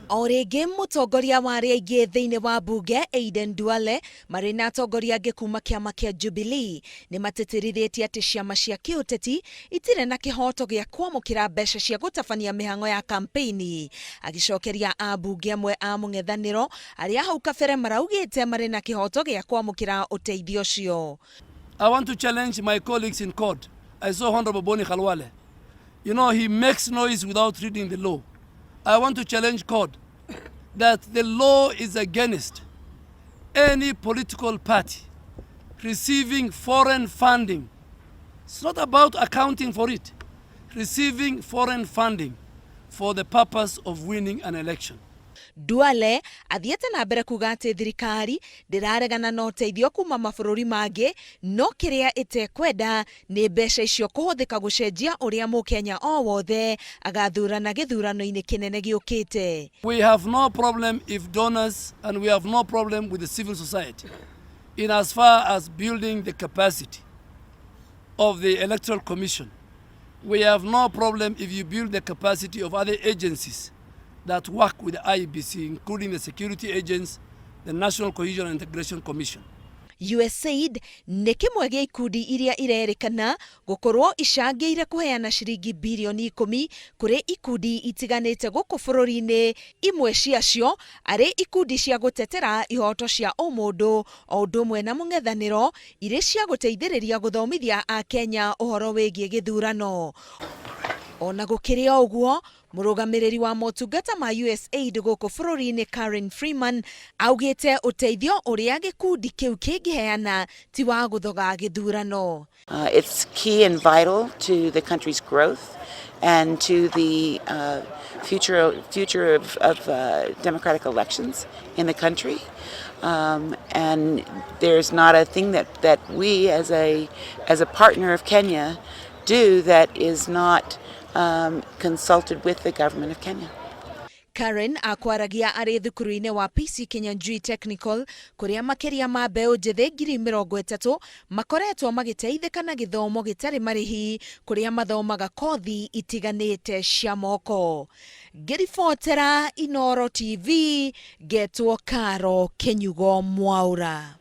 Orege mutongoria wa aria aingi thiini wa bunge Aden Duale mari na atongoria angi kuma kiama kia Jubilee ni matetirithĩtie ati ciama cia kiuteti itire na kihoto gia kwamũkĩra mbeca cia gutabania mihango ya kampeni. Agicokeria abunge amwe a mũng'ethanĩro aria hau kabere maraugĩte mari na kihoto gia kwamũkĩra ũteithio ũcio. I want to challenge my colleagues in court. I saw Honorable Boni Khalwale. You know, he makes noise without reading the law. I want to challenge court that the law is against any political party receiving foreign funding. It's not about accounting for it. Receiving foreign funding for the purpose of winning an election. Duale athiete na mbere kuga ati thirikari ndiraregana na ũteithio kuma mabũrũri mangĩ no kiria itekwenda ni mbeca icio kuhuthika gucenjia uria mũkenya o wothe agathurana gĩthurano-inĩ kĩnene gĩũkĩte. We have no problem if donors, and we have no problem with the civil society in as far as building the capacity of the Electoral Commission. We have no problem if you build the capacity of other agencies that work with the IEBC, including the security agents, the National Cohesion and Integration Commission. USAID nĩ kĩmwe gĩa ikundi iria irerĩkana gũkorwo icangĩire kũheana ciringi birioni 10 kũrĩ ikundi itiganĩte gũkũ bũrũri-inĩ, imwe ciacio arĩ ikundi cia gũtetera ihoto cia ũmũndũ o ũndũ ũmwe na mũng'ethanĩro irĩ cia gũteithĩrĩria gũthomithia Akenya ũhoro wĩgiĩ gĩthurano. Ona gũkĩrĩ o ũguo, mũrũgamĩrĩri wa motungata ma USAID gũkũ bũrũri-inĩ Karen Freeman augĩte ũteithio ũrĩa gĩkundi kĩu kĩngĩheana ti wa gũthoga gĩthurano. It's key and vital to the country's growth and to the future of democratic elections in the country. And there's not a thing that we as a partner of Kenya do that is not consulted with the government of Kenya. Karen akwaragia arĩ thukuru-inĩ wa PC Kinyanjui Technical kuria makiria ma mbeũ njĩthĩ 30,000 makoretwo magĩteithĩka na gĩthomo gĩtarĩ marĩhi kuria mathomaga kothi itiganĩte cia moko. Ngĩribotera Inooro TV, Getwo Karo Kenyugo Mwaura.